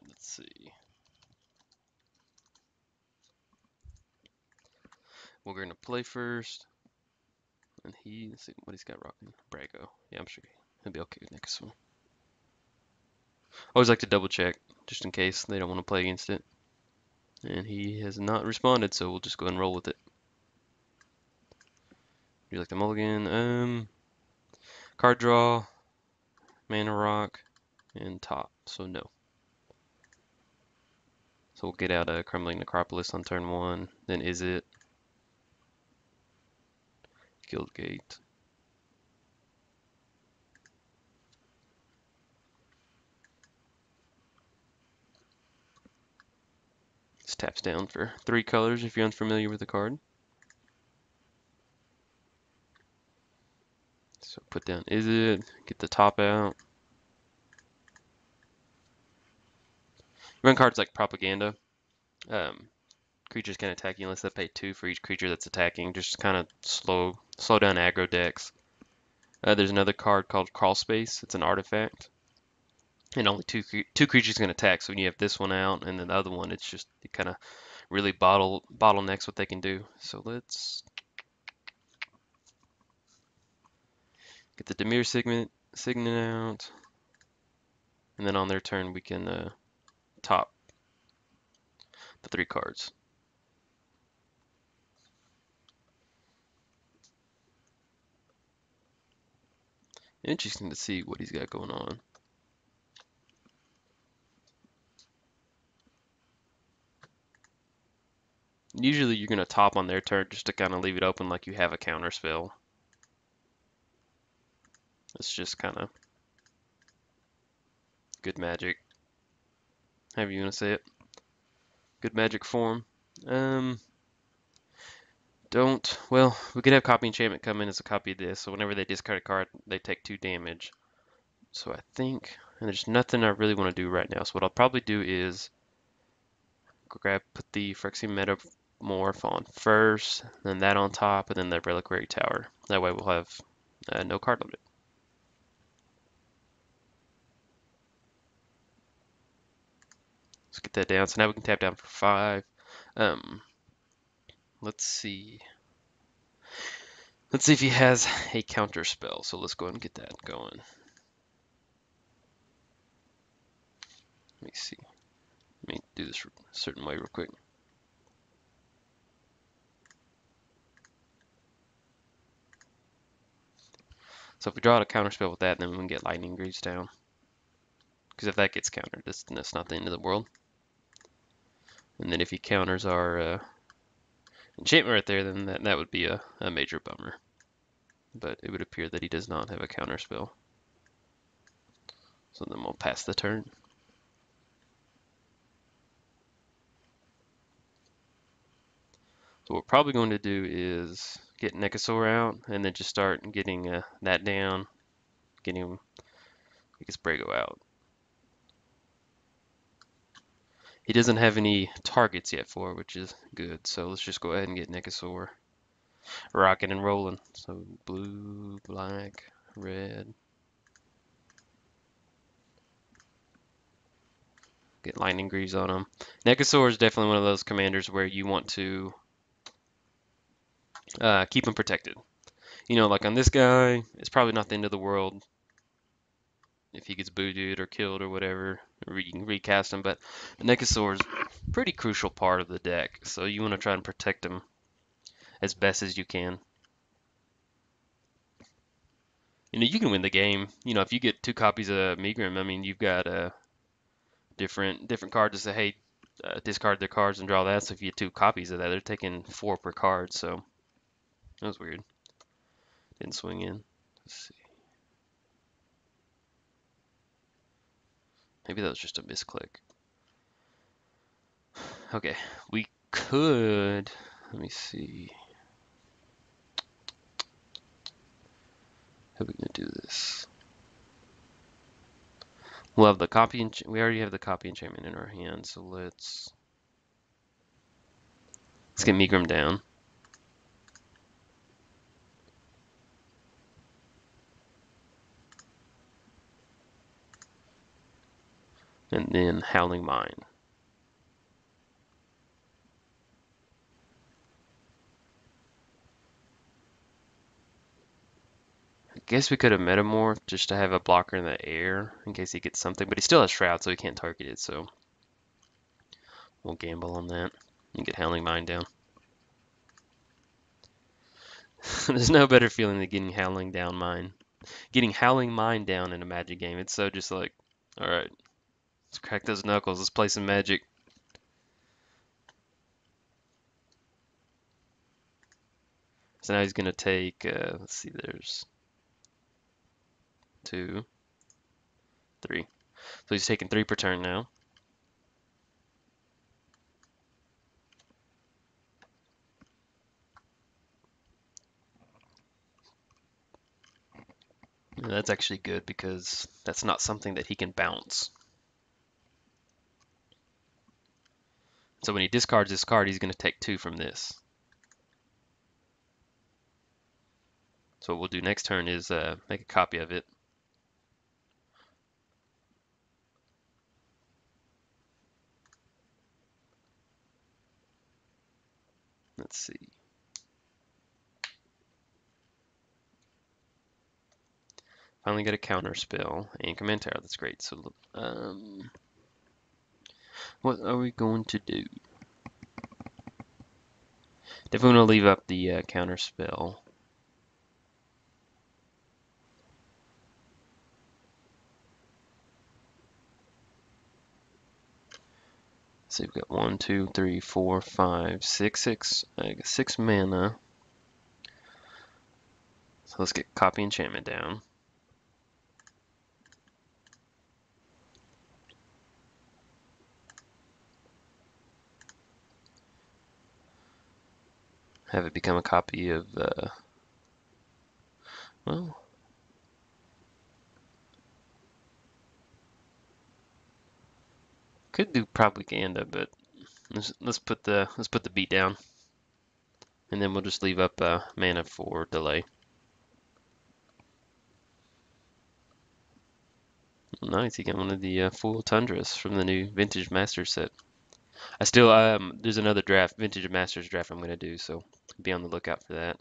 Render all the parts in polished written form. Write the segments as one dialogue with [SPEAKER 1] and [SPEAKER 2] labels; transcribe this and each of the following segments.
[SPEAKER 1] Let's see. We're going to play first. And let's see what he's got rocking. Brago. Yeah, I'm sure he'll be okay with Nekusar. Always like to double check, just in case they don't want to play against it. And he has not responded, so we'll just go ahead and roll with it. Do you like the mulligan? Card draw, mana rock, and top, so no. So we'll get out a Crumbling Necropolis on turn 1, then Is It, Guildgate. This taps down for 3 colors if you're unfamiliar with the card. So put down Is It, get the top out. Run cards like Propaganda. Creatures can attack you unless they pay 2 for each creature that's attacking. Just kind of slow down aggro decks. There's another card called Crawl Space. It's an artifact. And only two creatures can attack. So when you have this one out and then the other one, it's just it kind of really bottlenecks what they can do. So let's get the Dimir Signet out. And then on their turn, we can top the 3 cards. Interesting to see what he's got going on. Usually you're going to top on their turn just to kind of leave it open like you have a counter spell. It's just kind of good magic. However you want to say it. Good magic form. Well, we could have copy enchantment come in as a copy of this, so whenever they discard a card, they take 2 damage. So I think, and there's nothing I really want to do right now, so what I'll probably do is put the Phyrexian Metamorph on first, then that on top, and then the Reliquary Tower. That way we'll have no card limit. Let's get that down. So now we can tap down for 5. Let's see. Let's see if he has a counter spell. So let's go ahead and get that going. Let me see. Let me do this a certain way real quick. So if we draw out a counter spell with that, then we can get Lightning Greaves down. Because if that gets countered, that's not the end of the world. And then if he counters our enchantment right there, then that would be a major bummer. But it would appear that he does not have a counter spell. So then we'll pass the turn. So what we're probably going to do is get Nekusar out and then just start getting that down, getting his Brago out. He doesn't have any targets yet for it, which is good. So let's just go ahead and get Nekusar rocking and rolling. So blue, black, red. Get Lightning Greaves on him. Nekusar is definitely one of those commanders where you want to keep him protected. You know, like on this guy, it's probably not the end of the world if he gets booted or killed or whatever. You can recast him, but Nekusar is a pretty crucial part of the deck, so you want to try and protect him as best as you can. You know, you can win the game. You know, if you get 2 copies of Megrim, I mean, you've got different cards to say, hey, discard their cards and draw that. So if you get 2 copies of that, they're taking 4 per card. So that was weird. Didn't swing in. Let's see. Maybe that was just a misclick. Okay, we could. Let me see. How are we gonna do this? We'll have the copy. We already have the copy enchantment in our hand, so let's get Megrim down. and then Howling Mine. I guess we could have Metamorph just to have a blocker in the air in case he gets something, but he still has Shroud, so he can't target it, so we'll gamble on that and get Howling Mine down. There's no better feeling than getting Howling Mine down in a Magic game. It's so just like, all right, let's crack those knuckles. Let's play some Magic. So now he's gonna take. Let's see. There's 2, 3. So he's taking 3 per turn now. And that's actually good because that's not something that he can bounce. So when he discards this card, he's gonna take 2 from this. So what we'll do next turn is make a copy of it. Let's see. Finally got a counter spell and command tower. That's great. So what are we going to do? Definitely want to leave up the counter spell. So we've got 1, 2, 3, 4, 5, 6, 6. I got 6 mana. So let's get copy enchantment down. Have it become a copy of well, could do propaganda, but let's put the beat down, and then we'll just leave up mana for delay. Nice, you got one of the full tundras from the new Vintage Masters set. I still there's another draft, Vintage Masters draft I'm gonna do, so be on the lookout for that.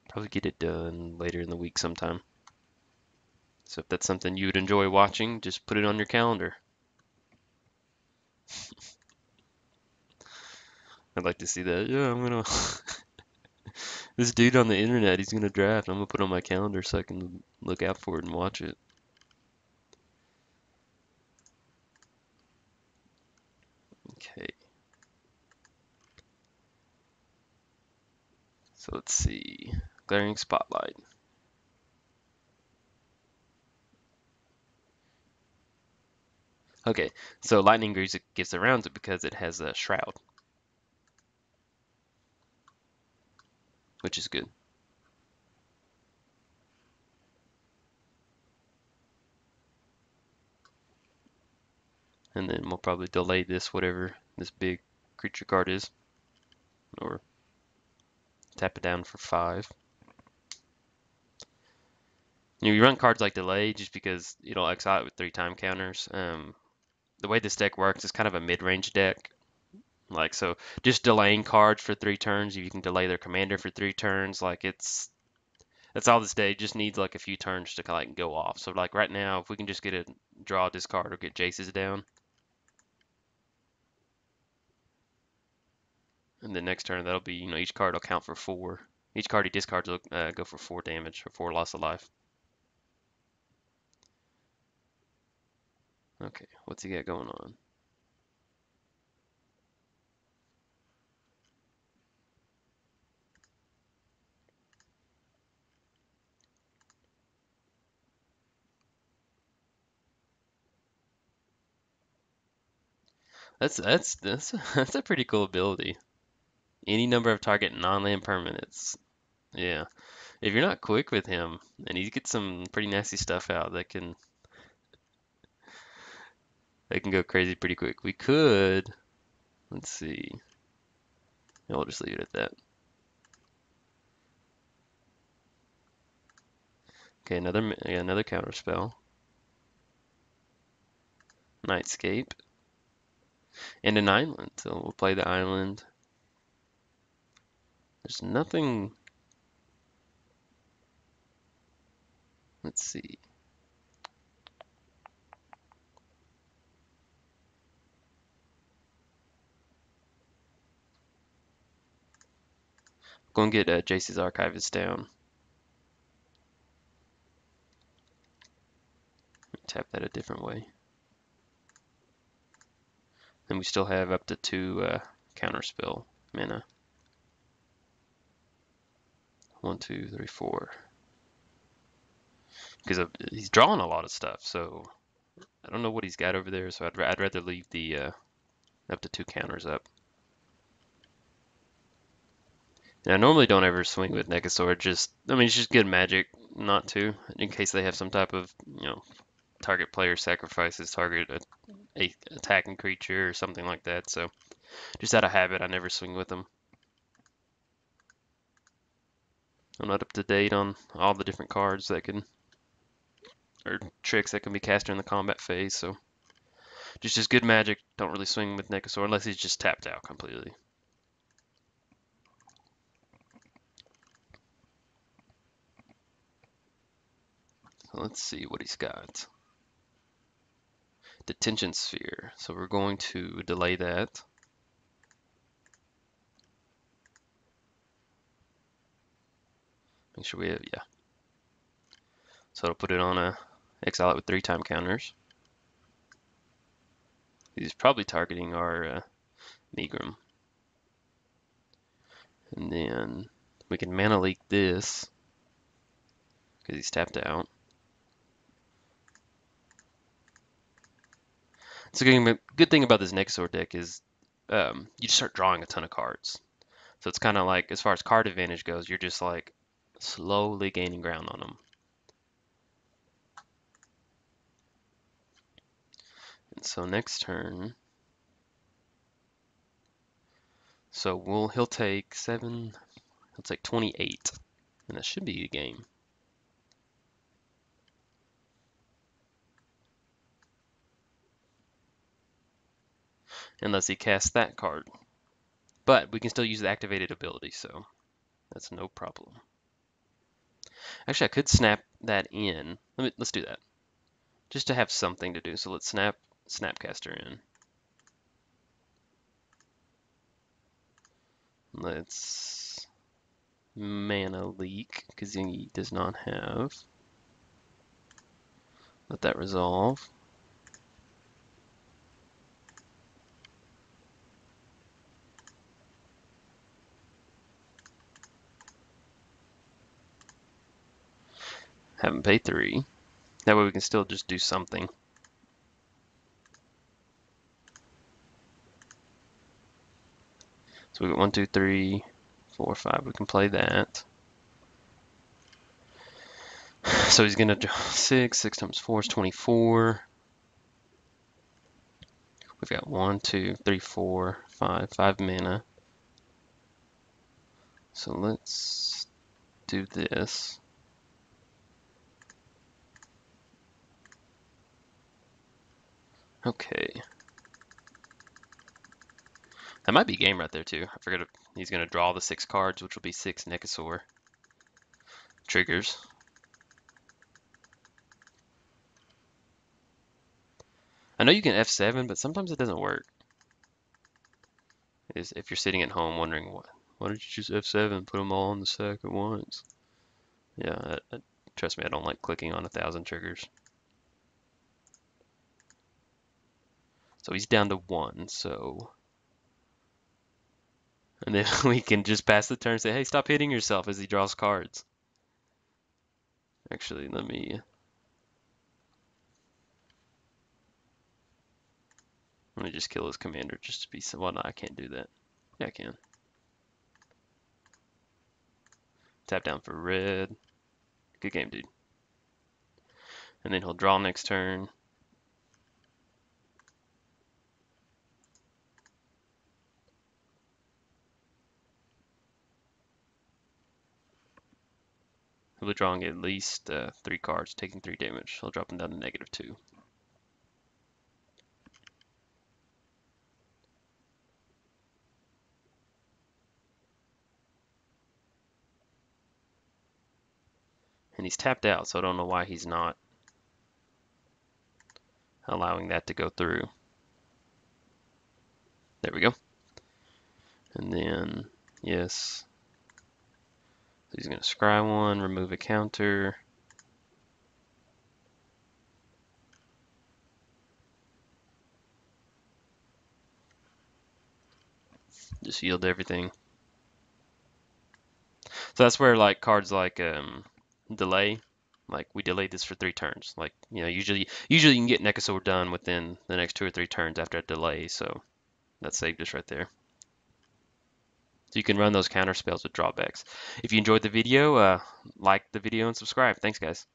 [SPEAKER 1] Probably get it done later in the week sometime. So if that's something you would enjoy watching, just put it on your calendar. I'd like to see that. Yeah, I'm gonna this dude on the internet, he's gonna draft. I'm gonna put it on my calendar so I can look out for it and watch it. Okay. So let's see. Glaring Spotlight. Okay, so Lightning Greaves gets around it because it has a Shroud, which is good. And then we'll probably delay this, whatever this big creature card is, or tap it down for 5. You run cards like Delay just because it'll exile it with 3 time counters. The way this deck works is kind of a mid-range deck. Like, so just delaying cards for 3 turns, you can delay their commander for 3 turns. Like, that's all this day. It just needs like a few turns to like go off. So like right now, if we can just get a draw, discard, or get Jace's down, and the next turn that'll be each card will count for 4. Each card he discards will go for 4 damage or 4 loss of life. Okay, what's he got going on? That's a pretty cool ability. Any number of target non-land permanents. Yeah. If you're not quick with him, and he gets some pretty nasty stuff out that can go crazy pretty quick. We could, let's see. Yeah, we'll just leave it at that. Okay, another counter spell. Nightscape, and an island. So we'll play the island. There's nothing. Let's see. Go and get Jace's Archivist down. Tap that a different way. And we still have up to 2 counterspell mana. 1, 2, 3, 4. Because he's drawing a lot of stuff, so I don't know what he's got over there. So I'd rather leave the up to 2 counters up. And I normally don't ever swing with Nekusar. I mean, it's just good magic not to, in case they have some type of, target player sacrifices, target a attacking creature or something like that. So just out of habit, I never swing with them. I'm not up to date on all the different cards that can, or tricks that can be cast during the combat phase. So just good magic. Don't really swing with Nekusar unless he's just tapped out completely. So let's see what he's got. Detention Sphere. So we're going to delay that. Make sure we have, yeah. So it'll put it on a exile it with 3 time counters. He's probably targeting our Megrim. And then we can mana leak this because he's tapped out. So good thing about this Nekusar deck is you just start drawing a ton of cards. So it's kind of like, as far as card advantage goes, you're just like slowly gaining ground on them. And so next turn, so he'll take 7, he'll take 28, and that should be a game. Unless he casts that card. But we can still use the activated ability, so that's no problem. Actually, I could snap that in. Let's do that. Just to have something to do. So let's Snapcaster in. Let's mana leak, because he does not have. Let that resolve. Have him pay 3. That way we can still just do something. So we got 1, 2, 3, 4, 5. We can play that. So he's gonna draw 6. 6 times 4 is 24. We've got 1, 2, 3, 4, 5. 5 mana. So let's do this. Okay. That might be game right there too. I forgot he's going to draw the 6 cards, which will be 6 Nekusar triggers. I know you can F7, but sometimes it doesn't work. Is if you're sitting at home wondering why did you choose F7? Put them all on the stack at once. Yeah, trust me, I don't like clicking on 1,000 triggers. So he's down to 1, so. And then we can just pass the turn and say, hey, stop hitting yourself as he draws cards. Actually, let me just kill his commander just to be, well, no, I can't do that. Yeah, I can. Tap down for red. Good game, dude. And then he'll draw next turn. He'll be drawing at least 3 cards, taking 3 damage. He'll drop him down to -2. And he's tapped out, so I don't know why he's not allowing that to go through. There we go. And then, yes. So he's going to scry one, remove a counter. Just yield everything. So that's where like cards like delay, like we delayed this for 3 turns. Like, you know, usually you can get Nekusar done within the next 2 or 3 turns after a delay, so that saved us right there. So you can run those counter spells with drawbacks. If you enjoyed the video, like the video and subscribe. Thanks, guys.